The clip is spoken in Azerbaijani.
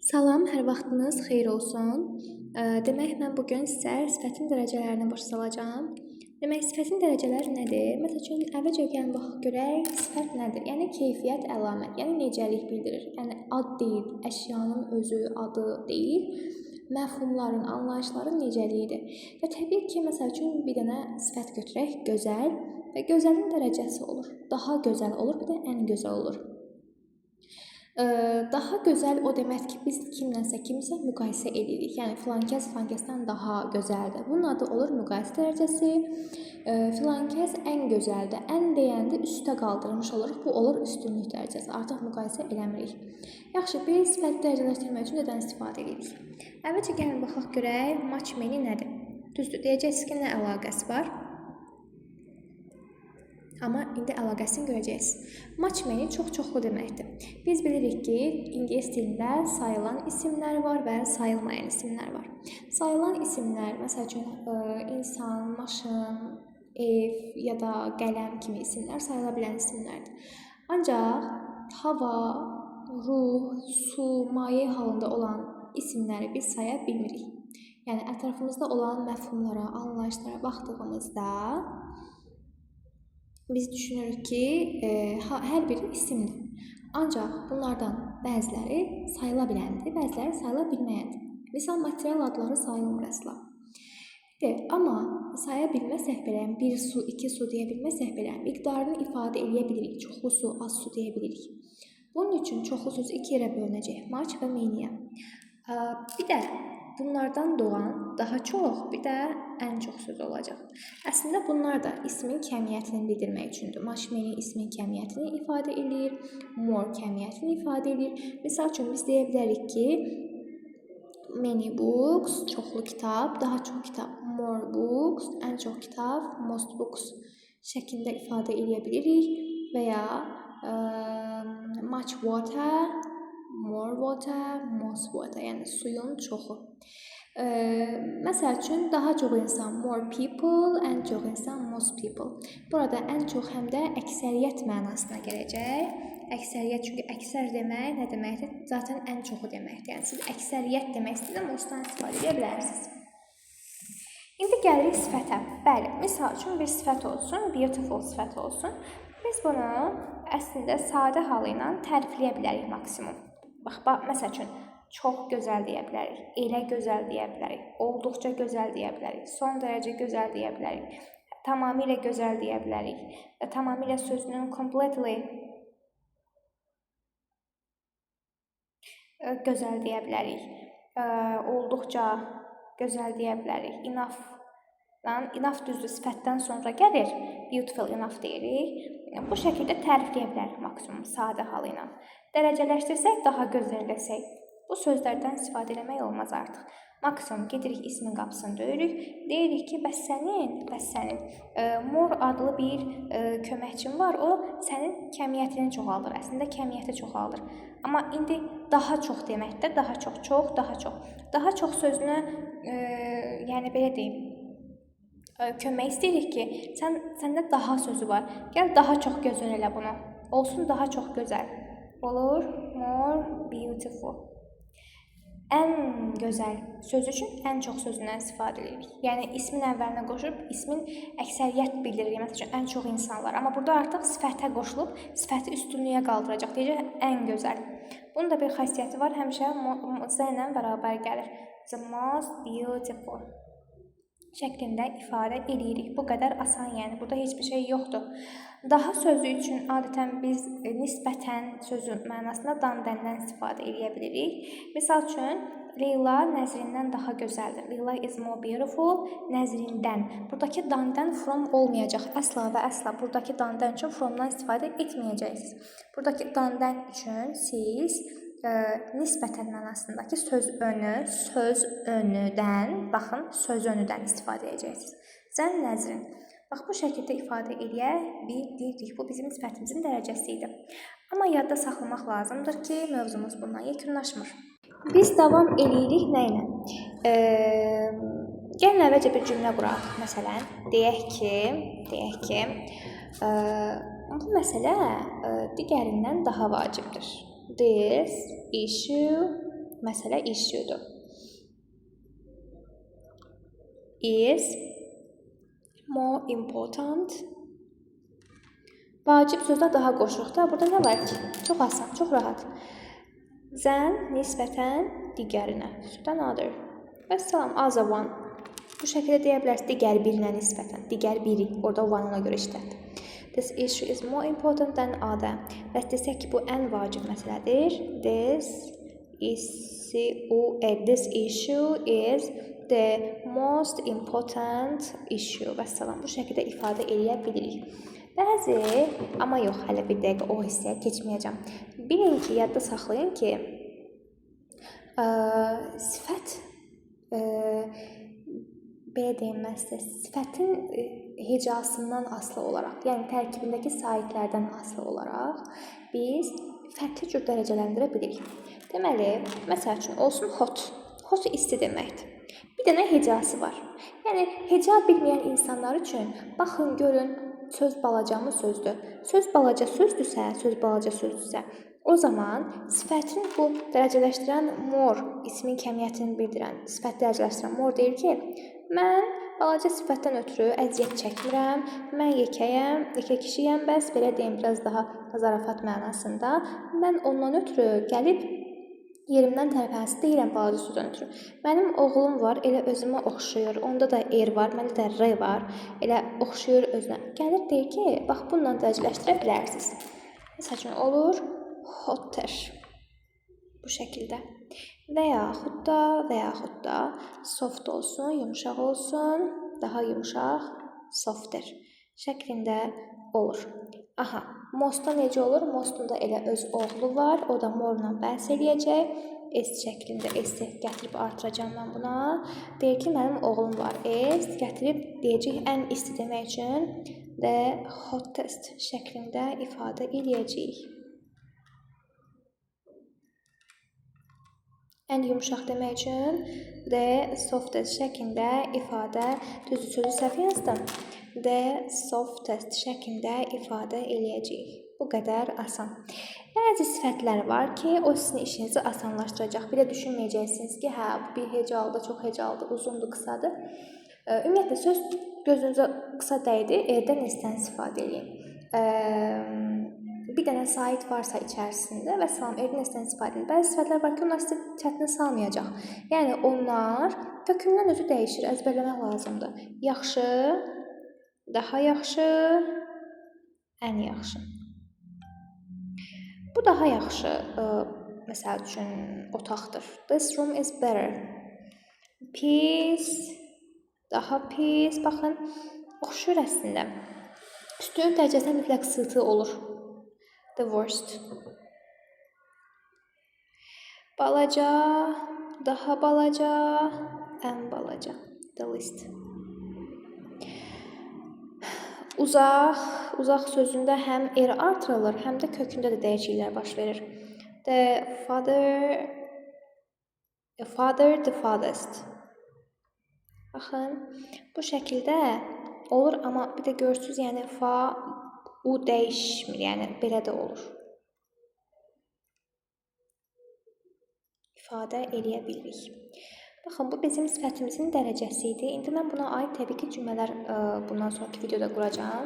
Salam, hər vaxtınız xeyir olsun. Demək, mən bugün sizə sifətin dərəcələrinə baş salacağam. Demək, sifətin dərəcələri nədir? Məsəl üçün, əvvəlcə gəlin baxaq görək, sifət nədir? Yəni, keyfiyyət, əlamət, yəni necəlik bildirir. Yəni, ad deyil, əşyanın özü, adı deyil, məfhumların, anlayışların necəliyidir. Və təbii ki, məsəl üçün, bir dənə sifət götürək, gözəl və gözəlin dərəcəsi olur. Daha gözəl olur, bir də ən gözəl olur. Daha gözəl o demək ki, biz kimsə müqayisə edirik. Yəni, filankəs filankəsdən daha gözəldir. Bunun adı olur müqayisə dərəcəsi. Filankəs ən gözəldir. Ən deyəndə üstə qaldırmış oluruq. Bu olur üstünlük dərəcəsi. Artıq müqayisə eləmirik. Yaxşı, biz sifət dərəcələşdirmək üçün nədən istifadə edirik? Əvvəlcə gəlin baxaq görək, match many nədir? Düzdür, deyəcəksiniz ki, nə əlaqəsi var? Amma indi əlaqəsini görəcəksiniz. Match many çox-çoxlu deməkdir. Biz bilirik ki, ingilis dilində sayılan isimlər var və sayılmayan isimlər var. Sayılan isimlər, məsəl üçün, insan, maşın, ev ya da qələm kimi isimlər sayıla bilən isimlərdir. Ancaq hava, ruh, su, maye halında olan isimləri biz saya bilmirik. Yəni, ətrafımızda olan məfhumlara, anlayışlara baxdığımızda biz düşünürük ki, hər biri isimdir. Ancaq bunlardan bəziləri sayıla biləndir, bəziləri sayıla bilməyəndir. Misal, material adları sayılmır əsla. Amma saya bilməsək belə, 1 su, 2 su deyə bilməsək belə, miqdarını ifadə edə bilirik. Çoxlu su, az su deyə bilirik. Bunun üçün çoxlu söz 2 yerə bölünəcək. Match və many. Bir də bunlardan doğan daha çox, bir də ən çox söz olacaq. Əslində, bunlar da ismin kəmiyyətini bildirmək üçündür. Match many ismin kəmiyyətini ifadə edir, more kəmiyyətini ifadə edir. Misal üçün, biz deyə bilərik ki, many books, çoxlu kitab, daha çox kitab. More books, ən çox kitab, most books şəklində ifadə edə bilirik. Və ya much water, more water, most water, yəni suyun çoxu. Məsəl üçün, daha çox insan, more people, ən çox insan, most people. Burada ən çox həm də əksəriyyət mənasına gələcək. Əksəriyyət, çünki əksər demək nə deməkdir? Zaten ən çoxu deməkdir. Yəni, siz əksəriyyət demək istəyirəm, mostdan istifadə edə bilərsiniz. İndi gəlirik sifətə. Bəli, misal üçün bir sifət olsun, beautiful sifət olsun. Biz bunu əslində sadə halı ilə tərifləyə bilərik maksimum. Bax, məsəl üçün, çox gözəl deyə bilərik, elə gözəl deyə bilərik, olduqca gözəl deyə bilərik, son dərəcə gözəl deyə bilərik, tamamilə gözəl deyə bilərik, tamamilə sözünün completely gözəl deyə bilərik, olduqca gözəl deyə bilərik, enough düzdür, sifətdən sonra gəlir, beautiful enough deyirik. Bu şəkildə tərifləyə bilərik maksimum, sadə halı ilə. Dərəcələşdirsək, daha gözəl desək. Bu sözlərdən istifadə eləmək olmaz artıq. Maksimum gedirik ismin qapısını döyürük. Deyirik ki, bəs sənin more adlı bir köməkçin var. O, sənin kəmiyyətini çoxaldır. Əslində, kəmiyyəti çoxaldır. Amma indi daha çox deməkdə, daha çox. Daha çox sözünü, yəni belə deyim, kömək istəyirik ki, səndə daha sözü var. Gəl, daha çox gözəl elə bunu. Olsun daha çox gözəl. Olur, more beautiful. Ən gözəl söz üçün ən çox sözündən istifadə edirik. Yəni, ismin əvvəlinə qoşub, ismin əksəriyyət bildirir. Məsəl üçün, ən çox insanlar. Amma burada artıq sifətə qoşulub, sifəti üstünlüyə qaldıracaq. Deyəcək, ən gözəl. Bunun da bir xasiyyəti var, həmişə z ilə bərabər gəlir. The most beautiful şəklində ifadə edirik. Bu qədər asan, yəni burada heç bir şey yoxdur. Daha sözü üçün adətən biz nisbətən sözün mənasında dan-dəndən istifadə edə bilirik. Misal üçün, Leyla Nəzrindən daha gözəldir. Leyla is more beautiful, Nəzrindən. Buradakı dan-dən from olmayacaq. Əsla və əsla. Buradakı dan-dən üçün fromdan istifadə etməyəcəksiniz. Buradakı dan-dən üçün siz nisbətən mənasındakı söz önüdən, baxın, söz önüdən istifadə edəcəksiniz. Sən nəzrin. Bax, bu şəkildə ifadə edə bildik. Bu bizim sifətimizin dərəcəsi idi. Amma yadda saxlamaq lazımdır ki, mövzumuz bundan yekunlaşmır. Biz davam edirik nə ilə? Gəlin əvvəlcə bir cümlə quraq. Məsələn, deyək ki, bu məsələ digərindən daha vacibdir. This issue məsələ issue-dur. Is more important. Vacib sözdə daha qoşuruq da. Burada nə var ki? Çox asan, çox rahat. Than nisbətən digərinə. Than other. Və salam, as a one. Bu şəkildə deyə bilərsiniz, digər birinə nisbətən. Digər biri. Orada one ona görə işlət. This issue is more important than other. Və desək ki, bu ən vacib məsələdir. This issue is the most important issue. Və salam, bu şəkildə ifadə eləyə bilirik. Bəzi, amma yox, hələ bir dəqiqə o hissəyə keçməyəcəm. Bilin ki, yadda saxlayın ki, sifət, belə deyilməzsə, sifətin hecasından asılı olaraq, yəni tərkibindəki saitlərdən asılı olaraq biz fərqli cür dərəcələndirə bilirik. Deməli, məsəl üçün, olsun hot. Hot isti deməkdir. Bir dənə hecası var. Yəni, heca bilməyən insanlar üçün baxın, görün, söz balacamı sözdür. Söz balaca sözdürsə, o zaman sifətin bu dərəcələşdirən more ismin kəmiyyətini bildirən sifət dərəcələşdirən more deyir ki, mən balaca sifətdən ötürü əziyyət çəkmirəm, mən yekəyəm, yekə kişiyəm, bəs belə deyim, biraz daha zarafat mənasında. Mən ondan ötürü gəlib yerimdən tərpənsi deyirəm balaca sözdən ötürü. Mənim oğlum var, elə özümə oxşuyur. Onda da er var, məndə də r var. Elə oxşuyur özünə. Gəlir deyir ki, bax bununla dərəcələşdirə bilərsiniz. Məsəl üçün olur hotter. Bu şəkildə. Və yaxud da soft olsun, yumuşaq olsun, daha yumuşaq, softer şəklində olur. Aha, mostda necə olur? Mostun da elə öz oğlu var. O da morla bəhs eləyəcək. S şəklində S gətirib artıracağım mən buna. Deyir ki, mənim oğlum var. S gətirib deyəcək ən isti demək üçün the hottest şəklində ifadə eləyəcəyik. Ən yumuşaq demək üçün the softest şəklində ifadə, düzdür, sözü səhv yazdım. The softest şəklində ifadə eləyəcəyik. Bu qədər asan. Bəzi sifətlər var ki, o sizin işinizi asanlaşdıracaq. Bir də düşünməyəcəksiniz ki, hə, bir hecalıdır, çox hecalıdır, uzundur, qısadır. Ümumiyyətlə, söz gözünüzə qısa dəydi, erdən S-dən istifadə edin. Bir dənə sait varsa içərisində və salam, erdən S-dən istifadə edin. Bəzi sifətlər var ki, onlar sizə çətinə salmayacaq. Yəni, onlar kökündən özü dəyişir, əzbərləmək lazımdır. Yaxşı, daha yaxşı, ən yaxşı. Bu daha yaxşı, məsəl üçün, otaqdır. This room is better. Pis, daha pis. Baxın, oxşuyur əslində. Üstünlük dərəcəsində mütləq sıtı olur. The worst. Balaca, daha balaca, ən balaca. The least. Uzaq sözündə həm er artırılır, həm də kökündə də dəyişikliklər baş verir. The father, the farthest. Baxın, bu şəkildə olur, amma bir də görürsünüz, yəni fa, u dəyişmir, yəni belə də olur. İfadə eləyə bilirik. Baxın, bu bizim sifətimizin dərəcəsi idi. İndi mən buna aid təbii ki, cümlələr bundan sonraki videoda quracağam.